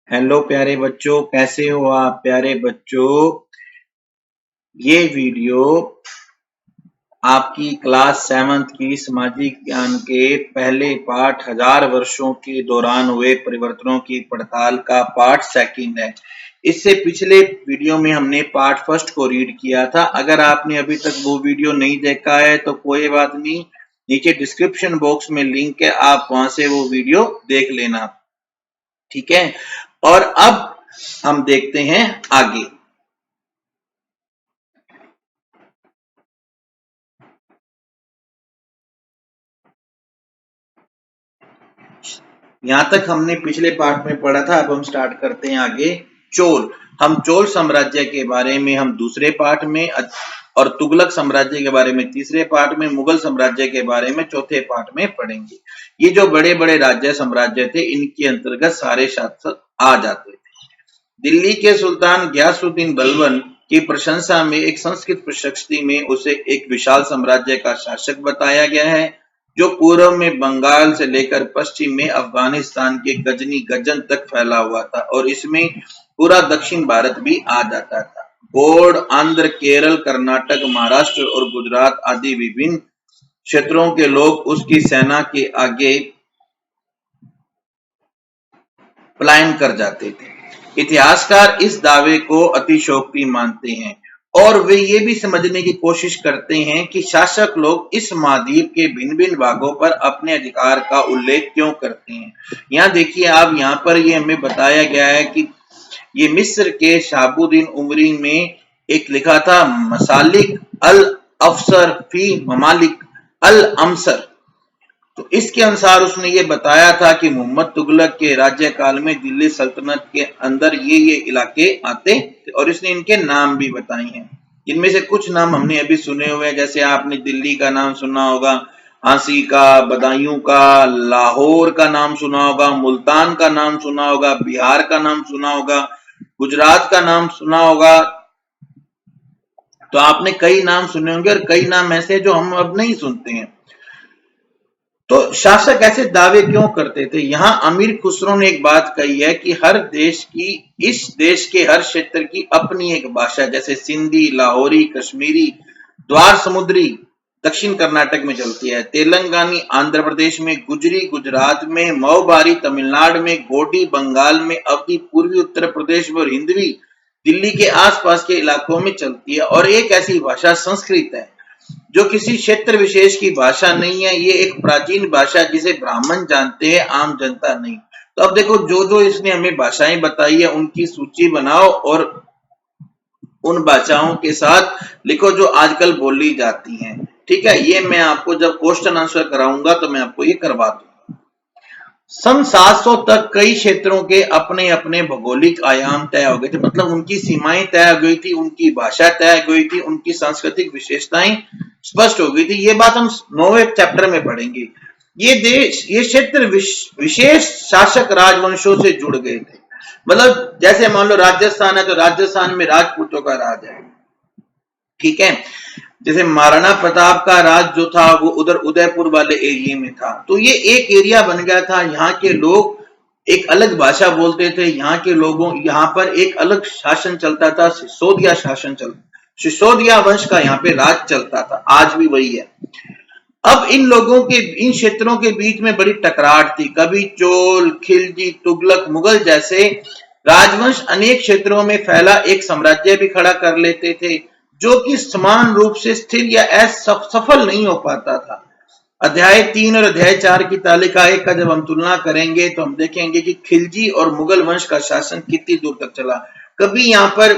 Hello प्यारे बच्चों, कैसे हो आप प्यारे बच्चों। ये वीडियो आपकी क्लास 7th की सामाजिक ज्ञान के पहले पाठ 1000 वर्षों के दौरान हुए परिवर्तनों की पड़ताल का पार्ट सेकंड है। इससे पिछले वीडियो में हमने पार्ट फर्स्ट को रीड किया था। अगर आपने अभी तक वो वीडियो नहीं देखा है तो कोई बात नहीं, नीचे डिस्क्रिप्शन बॉक्स में लिंक है, आप वहां से वो वीडियो देख लेना, ठीक है। और अब हम देखते हैं आगे। यहां तक हमने पिछले पार्ट में पढ़ा था। अब हम स्टार्ट करते हैं आगे। चोल, हम चोल साम्राज्य के बारे में हम दूसरे पार्ट में, और तुगलक साम्राज्य के बारे में तीसरे पार्ट में, मुगल साम्राज्य के बारे में चौथे पार्ट में पढ़ेंगे। ये जो बड़े बड़े राज्य साम्राज्य थे, इनके अंतर्गत सारे शासक आ जाते थे। दिल्ली के सुल्तान गयासुद्दीन बलबन की प्रशंसा में एक संस्कृत प्रशस्ति में उसे एक विशाल साम्राज्य का शासक बताया गया है, जो पूर्व में बंगाल से लेकर पश्चिम में अफगानिस्तान के गजनी गजन तक फैला हुआ था, और इसमें पूरा दक्षिण भारत भी आ जाता था। गोंड, आंध्र, केरल, कर्नाटक, महाराष्ट्र और गुजरात आदि विभिन्न क्षेत्रों के लोग उसकी सेना के आगे पलायन कर जाते थे। इतिहासकार इस दावे को अतिशयोक्ति मानते हैं, और वे ये भी समझने की कोशिश करते हैं कि शासक लोग इस महाद्वीप के भिन्न भिन्न भागों पर अपने अधिकार का उल्लेख क्यों करते हैं। यहाँ देखिए आप, यहाँ पर ये हमें बताया गया है कि ये मिस्र के शहाबुद्दीन उमरी में एक लिखा था, मसालिक अल अफसर फी ममालिक अल अमसर। तो इसके अनुसार उसने ये बताया था कि मोहम्मद तुगलक के राज्यकाल में दिल्ली सल्तनत के अंदर ये इलाके आते थे, और इसने इनके नाम भी बताए हैं। इनमें से कुछ नाम हमने अभी सुने हुए हैं, जैसे आपने दिल्ली का नाम सुना होगा, झांसी का, बदायूं का, लाहौर का नाम सुना होगा, मुल्तान का नाम सुना होगा, बिहार का नाम सुना होगा, गुजरात का नाम सुना होगा। तो आपने कई नाम सुने होंगे, और कई नाम ऐसे जो हम अब नहीं सुनते हैं। तो शासक ऐसे दावे क्यों करते थे। यहाँ अमीर खुसरो ने एक बात कही है कि हर देश की, इस देश के हर क्षेत्र की अपनी एक भाषा, जैसे सिंधी, लाहौरी, कश्मीरी, द्वार समुद्री दक्षिण कर्नाटक में चलती है, तेलंगानी आंध्र प्रदेश में, गुजरी गुजरात में, मऊबारी तमिलनाडु में, गोडी बंगाल में, अवधी पूर्वी उत्तर प्रदेश में, और हिंदवी दिल्ली के आसपास के इलाकों में चलती है। और एक ऐसी भाषा संस्कृत है, जो किसी क्षेत्र विशेष की भाषा नहीं है। ये एक प्राचीन भाषा जिसे ब्राह्मण जानते हैं, आम जनता नहीं। तो अब देखो, जो जो इसने हमें भाषाएं बताई है उनकी सूची बनाओ, और उन भाषाओं के साथ लिखो जो आजकल बोली जाती हैं, ठीक है। ये मैं आपको जब क्वेश्चन आंसर कराऊंगा तो मैं आपको ये करवा दूंगा। सन 700 तक कई क्षेत्रों के अपने अपने भौगोलिक आयाम तय हो गए थे, मतलब उनकी सीमाएं तय हो गई थी, उनकी भाषा तय हो गई थी, उनकी सांस्कृतिक विशेषताएं स्पष्ट हो गई थी। ये बात हम 9वें चैप्टर में पढ़ेंगे। ये देश, ये क्षेत्र विशेष शासक राजवंशों से जुड़ गए थे। मतलब जैसे मान लो राजस्थान है, तो राजस्थान में राजपूतों का राज है, ठीक है। जैसे महाराणा प्रताप का राज जो था वो उधर उदयपुर वाले एरिया में था। तो ये एक एरिया बन गया था। यहाँ के लोग एक अलग भाषा बोलते थे, यहाँ के लोगों, यहाँ पर एक अलग शासन चलता था, सिसोदिया शासन चलता, सिसोदिया वंश का यहाँ पे राज चलता था, आज भी वही है। अब इन लोगों के, इन क्षेत्रों के बीच में बड़ी टकरार थी। कभी चोल, खिलजी, तुगलक, मुगल जैसे राजवंश अनेक क्षेत्रों में फैला एक साम्राज्य भी खड़ा कर लेते थे, जो कि समान रूप से स्थिर या सफल नहीं हो पाता था। अध्याय 3 और अध्याय 4 की तालिका 1 का जब हम तुलना करेंगे तो हम देखेंगे कि खिलजी और मुगल वंश का शासन कितनी दूर तक चला। कभी यहाँ पर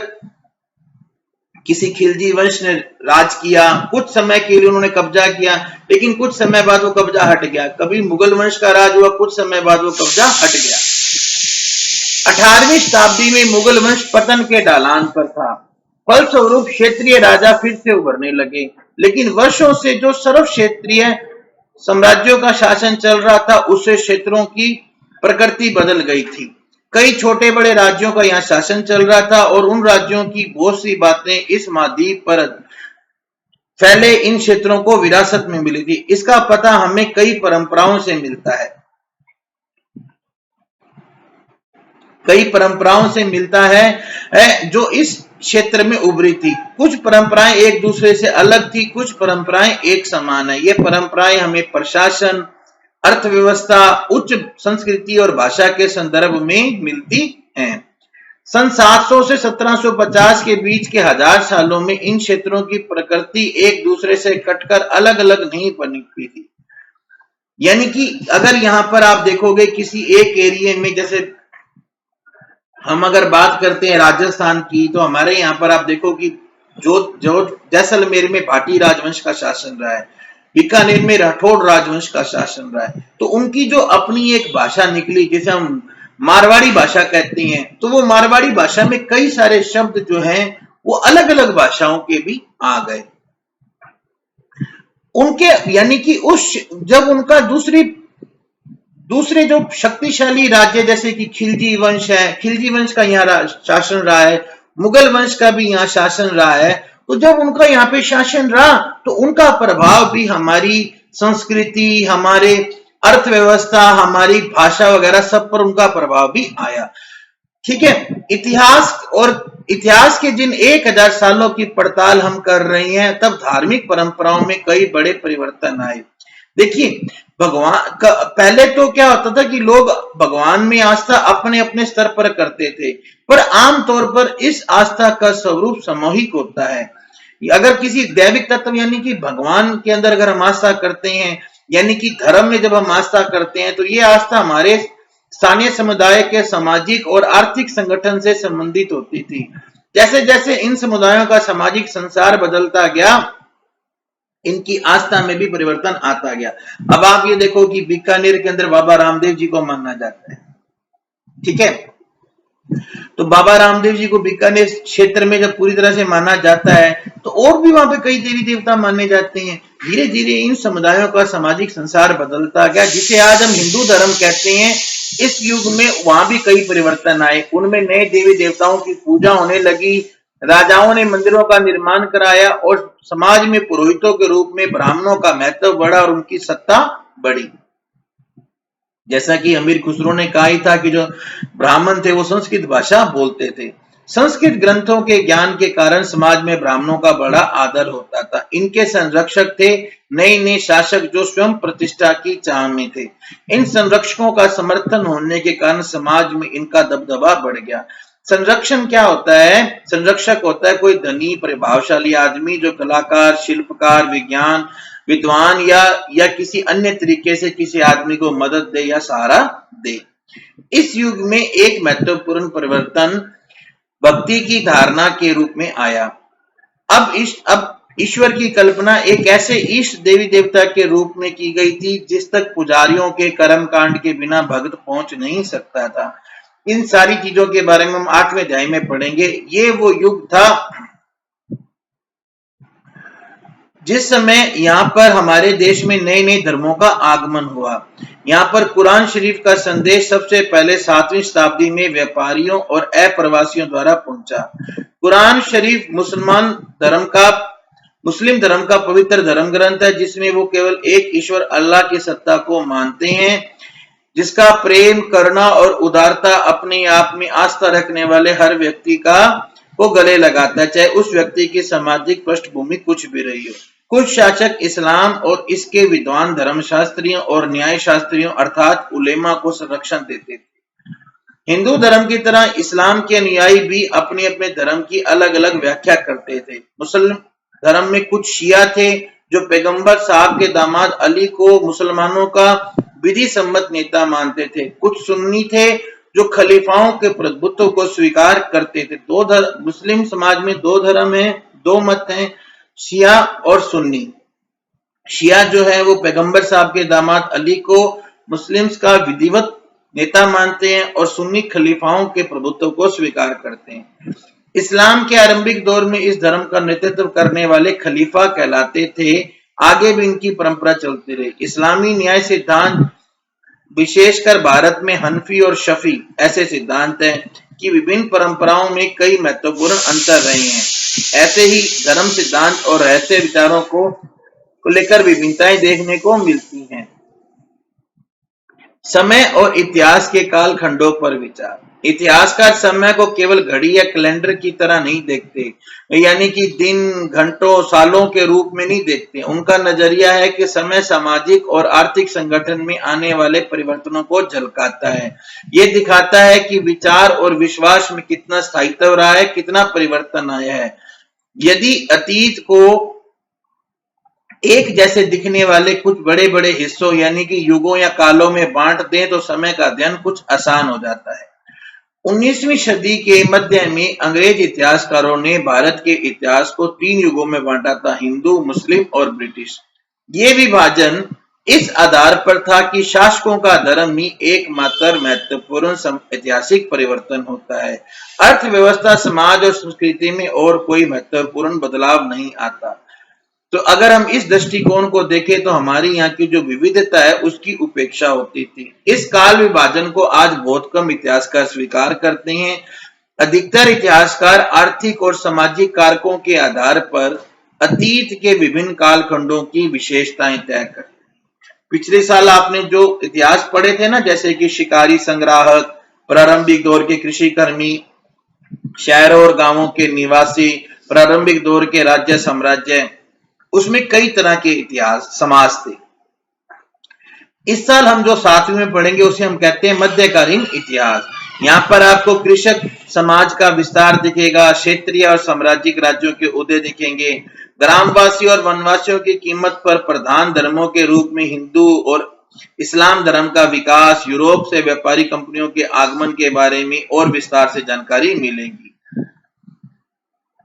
किसी खिलजी वंश ने राज किया, कुछ समय के लिए उन्होंने कब्जा किया, लेकिन कुछ समय बाद वो कब्जा हट गया। कभी मुगल वंश का राज हुआ, कुछ समय बाद वो कब्जा हट गया। 18वीं शताब्दी में मुगल वंश पतन के ढलान पर था। फलस्वरूप क्षेत्रीय राजा फिर से उभरने लगे, लेकिन वर्षों से जो सर्व क्षेत्रीय साम्राज्यों का शासन चल रहा था, उससे क्षेत्रों की प्रकृति बदल गई थी। कई छोटे बड़े राज्यों का यहाँ शासन चल रहा था, और उन राज्यों की बहुत सी बातें इस महाद्वीप पर फैले इन क्षेत्रों को विरासत में मिली थी। इसका पता हमें कई परंपराओं से मिलता है। कई परंपराओं से मिलता है जो इस क्षेत्र में उभरी थी। कुछ परंपराएं एक दूसरे से अलग थी, कुछ परंपराएं एक समान है। ये परंपराएं हमें प्रशासन, अर्थव्यवस्था, उच्च संस्कृति और भाषा के संदर्भ में मिलती हैं। सन 700 से 1750 के बीच के 1000 सालों में इन क्षेत्रों की प्रकृति एक दूसरे से कटकर अलग अलग नहीं बनी हुई थी। यानी कि अगर यहाँ पर आप देखोगे किसी एक एरिया में, जैसे हम अगर बात करते हैं राजस्थान की, तो हमारे यहाँ पर आप देखो कि जो जैसलमेर में भाटी राजवंश का शासन रहा है, बीकानेर में राठौड़ राजवंश का शासन रहा है, तो उनकी जो अपनी एक भाषा निकली जिसे हम मारवाड़ी भाषा कहते हैं, तो वो मारवाड़ी भाषा में कई सारे शब्द जो हैं वो अलग अलग भाषाओं के भी आ गए उनके। यानी कि उस जब उनका दूसरे जो शक्तिशाली राज्य जैसे कि खिलजी वंश है, खिलजी वंश का यहाँ शासन रहा है, मुगल वंश का भी यहाँ शासन रहा है, तो जब उनका यहाँ पे शासन रहा तो उनका प्रभाव भी हमारी संस्कृति, हमारे अर्थव्यवस्था, हमारी भाषा वगैरह सब पर उनका प्रभाव भी आया। ठीक है, इतिहास के जिन 1000 सालों की पड़ताल हम कर रहे हैं, तब धार्मिक परंपराओं में कई बड़े परिवर्तन आए। देखिए, भगवान का पहले तो क्या होता था कि लोग भगवान में आस्था अपने अपने स्तर पर करते थे, पर आमतौर पर इस आस्था का स्वरूप सामूहिक होता है। अगर किसी दैविक तत्व यानी कि भगवान के अंदर अगर हम आस्था करते हैं, यानी कि धर्म में जब हम आस्था करते हैं, तो ये आस्था हमारे स्थानीय समुदाय के सामाजिक और आर्थिक संगठन से संबंधित होती थी। जैसे जैसे इन समुदायों का सामाजिक संसार बदलता गया, इनकी आस्था में भी परिवर्तन आता गया। अब आप ये देखो कि बीकानेर के अंदर बाबा रामदेव जी को माना जाता है। ठीक है, तो बाबा रामदेव जी को बीकानेर क्षेत्र में जब पूरी तरह से माना जाता है, तो और भी वहां पे कई देवी देवता माने जाते हैं। धीरे धीरे इन समुदायों का सामाजिक संसार बदलता गया, जिसे आज हम हिंदू धर्म कहते हैं। इस युग में वहां भी कई परिवर्तन आए, उनमें नए देवी देवताओं की पूजा होने लगी, राजाओं ने मंदिरों का निर्माण कराया और समाज में पुरोहितों के रूप में ब्राह्मणों का महत्व बढ़ा और उनकी सत्ता बढ़ी। जैसा कि अमीर खुसरो ने कहा ही था कि जो ब्राह्मण थे वो संस्कृत भाषा बोलते थे। संस्कृत ग्रंथों के ज्ञान के कारण समाज में ब्राह्मणों का बड़ा आदर होता था। इनके संरक्षक थे नए नए शासक जो स्वयं प्रतिष्ठा की चाह में थे। इन संरक्षकों का समर्थन होने के कारण समाज में इनका दबदबा बढ़ गया। संरक्षण क्या होता है? संरक्षक होता है कोई धनी प्रभावशाली आदमी जो कलाकार, शिल्पकार, विद्वान या किसी अन्य तरीके से किसी आदमी को मदद दे या सहारा दे। इस युग में एक महत्वपूर्ण परिवर्तन भक्ति की धारणा के रूप में आया। अब ईश्वर की कल्पना एक ऐसे इष्ट देवी देवता के रूप में की गई थी जिस तक पुजारियों के कर्म कांड के बिना भक्त पहुंच नहीं सकता था। इन सारी चीजों के बारे में हम 8वें अध्याय में पढ़ेंगे। ये वो युग था जिस समय यहाँ पर हमारे देश में नए नए धर्मों का आगमन हुआ। यहाँ पर कुरान शरीफ का संदेश सबसे पहले 7वीं शताब्दी में व्यापारियों और अप्रवासियों द्वारा पहुंचा। कुरान शरीफ मुस्लिम धर्म का पवित्र धर्म ग्रंथ है, जिसमें वो केवल एक ईश्वर अल्लाह की सत्ता को मानते हैं, जिसका प्रेम, करुणा और उदारता अपने आप में आस्था रखने वाले हर व्यक्ति को गले लगाता है, चाहे उस व्यक्ति की सामाजिक पृष्ठभूमि कुछ भी रही हो। कुछ शासक इस्लाम और इसके विद्वान धर्मशास्त्रियों और न्याय शास्त्रियों अर्थात उलेमा को संरक्षण देते थे। हिंदू धर्म की तरह इस्लाम के अनुयायी भी अपने अपने धर्म की अलग अलग व्याख्या करते थे। मुस्लिम धर्म में कुछ शिया थे जो पैगंबर साहब के दामाद अली को मुसलमानों का विधि सम्मत नेता मानते थे। कुछ सुन्नी थे जो खलीफाओं के प्रभुत्व को स्वीकार करते थे। मुस्लिम समाज में दो मत हैं, शिया और सुन्नी। शिया जो है वो पैगंबर साहब के दामाद अली को मुस्लिम्स का विधिवत नेता मानते हैं और सुन्नी खलीफाओं के प्रभुत्व को स्वीकार करते हैं। इस्लाम के आरंभिक दौर में इस धर्म का नेतृत्व करने वाले खलीफा कहलाते थे। आगे भी इनकी परंपरा चलती रही। इस्लामी न्याय सिद्धांत विशेषकर भारत में हनफी और शफी ऐसे सिद्धांत हैं कि विभिन्न परंपराओं में कई महत्वपूर्ण अंतर रहे हैं। ऐसे ही धर्म सिद्धांत और रहस्य विचारों को लेकर विभिन्नताएं देखने को मिलती हैं। समय और इतिहास के कालखंडों पर विचार। इतिहासकार समय को केवल घड़ी या कैलेंडर की तरह नहीं देखते, यानी कि दिन, घंटों, सालों के रूप में नहीं देखते। उनका नजरिया है कि समय सामाजिक और आर्थिक संगठन में आने वाले परिवर्तनों को झलकाता है। ये दिखाता है कि विचार और विश्वास में कितना स्थायित्व रहा है, कितना परिवर्तन आया है। यदि अतीत को एक जैसे दिखने वाले कुछ बड़े बड़े हिस्सों यानी कि युगों या कालों में बांट दें तो समय का अध्ययन कुछ आसान हो जाता है। 19वीं सदी के मध्य में अंग्रेज इतिहासकारों ने भारत के इतिहास को 3 युगों में बांटा था, हिंदू, मुस्लिम और ब्रिटिश। ये विभाजन इस आधार पर था कि शासकों का धर्म ही एकमात्र महत्वपूर्ण ऐतिहासिक परिवर्तन होता है। अर्थव्यवस्था, समाज और संस्कृति में और कोई महत्वपूर्ण बदलाव नहीं आता। तो अगर हम इस दृष्टिकोण को देखें तो हमारी यहाँ की जो विविधता है उसकी उपेक्षा होती थी। इस काल विभाजन को आज बहुत कम इतिहासकार स्वीकार करते हैं। अधिकतर इतिहासकार आर्थिक और सामाजिक कारकों के आधार पर अतीत के विभिन्न कालखंडों की विशेषताएं तय करते हैं। पिछले साल आपने जो इतिहास पढ़े थे ना, जैसे कि शिकारी संग्राहक, प्रारंभिक दौर के कृषि कर्मी, शहरों और गांवों के निवासी, प्रारंभिक दौर के राज्य साम्राज्य, उसमें कई तरह के इतिहास समाज थे। इस साल हम जो 7वीं में पढ़ेंगे उसे हम कहते हैं मध्यकालीन इतिहास। यहाँ पर आपको कृषक समाज का विस्तार दिखेगा, क्षेत्रीय और साम्राज्यिक राज्यों के उदय दिखेंगे, ग्रामवासी और वनवासियों की कीमत पर प्रधान धर्मों के रूप में हिंदू और इस्लाम धर्म का विकास, यूरोप से व्यापारी कंपनियों के आगमन के बारे में और विस्तार से जानकारी मिलेगी।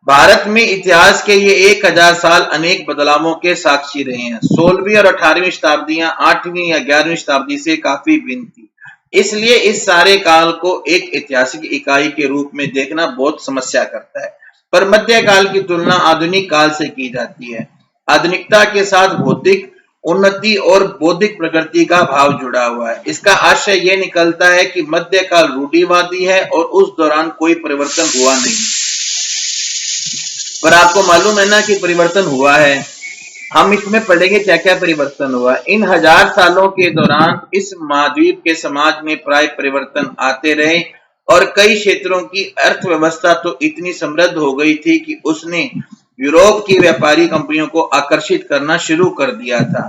भारत में इतिहास के ये 1000 साल अनेक बदलावों के साक्षी रहे हैं। 16वीं और 18वीं शताब्दियां 8वीं या 11वीं शताब्दी से काफी भिन्न थी। इसलिए इस सारे काल को एक ऐतिहासिक इकाई के रूप में देखना बहुत समस्या करता है। पर मध्यकाल की तुलना आधुनिक काल से की जाती है। आधुनिकता के साथ भौतिक उन्नति और बौद्धिक प्रगति का भाव जुड़ा हुआ है। इसका आशय यह निकलता है कि मध्यकाल रूढ़िवादी है और उस दौरान कोई परिवर्तन हुआ नहीं। पर आपको मालूम है ना कि परिवर्तन हुआ है। हम इसमें पढ़ेंगे क्या क्या परिवर्तन हुआ। इन 1000 सालों के दौरान इस महाद्वीप के समाज में प्राय परिवर्तन आते रहे और कई क्षेत्रों की अर्थव्यवस्था तो इतनी समृद्ध हो गई थी कि उसने यूरोप की व्यापारी कंपनियों को आकर्षित करना शुरू कर दिया था।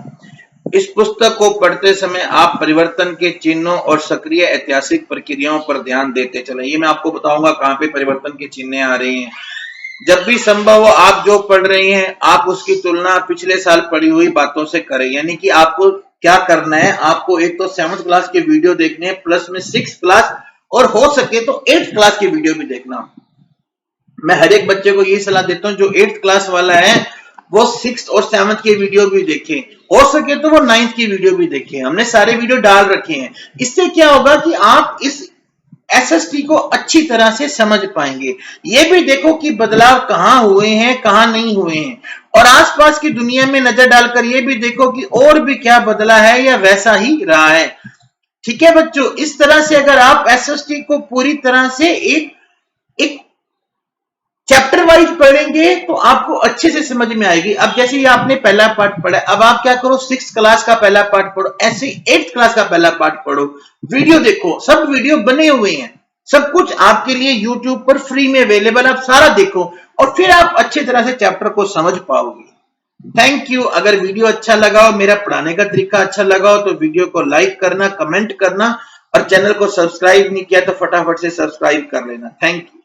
इस पुस्तक को पढ़ते समय आप परिवर्तन के चिन्हों और सक्रिय ऐतिहासिक प्रक्रियाओं पर ध्यान देते चले। ये मैं आपको बताऊंगा कहां पे परिवर्तन के चिन्ह आ रहे हैं। जब भी संभव हो आप जो पढ़ रहे हैं आप उसकी तुलना पिछले साल पढ़ी हुई बातों से करें। यानी कि आपको क्या करना है, आपको एक तो 7th क्लास के वीडियो देखने हैं, प्लस में 6th क्लास और हो सके तो 8th क्लास के वीडियो भी देखना। मैं हर एक बच्चे को यही सलाह देता हूं जो 8th क्लास वाला है वो 6th और 7th के वीडियो भी देखें, हो सके तो वो 9th की वीडियो भी देखें। हमने सारे वीडियो डाल रखे हैं। इससे क्या होगा कि आप इस एसएसटी को अच्छी तरह से समझ पाएंगे। ये भी देखो कि बदलाव कहां हुए हैं, कहां नहीं हुए हैं, और आसपास की दुनिया में नजर डालकर ये भी देखो कि और भी क्या बदला है या वैसा ही रहा है। ठीक है बच्चों, इस तरह से अगर आप एसएसटी को पूरी तरह से एक चैप्टर वाइज पढ़ेंगे तो आपको अच्छे से समझ में आएगी। अब जैसे ये आपने पहला पार्ट पढ़ा, अब आप क्या करो 6th क्लास का पहला पार्ट पढ़ो, ऐसे 8th क्लास का पहला पार्ट पढ़ो, वीडियो देखो, सब वीडियो बने हुए हैं, सब कुछ आपके लिए YouTube पर फ्री में अवेलेबल, आप सारा देखो और फिर आप अच्छी तरह से चैप्टर को समझ पाओगे। Thank you. अगर वीडियो अच्छा लगा हो, मेरा पढ़ाने का तरीका अच्छा लगा हो तो वीडियो को लाइक करना, कमेंट करना और चैनल को सब्सक्राइब नहीं किया तो फटाफट से सब्सक्राइब कर लेना। Thank you.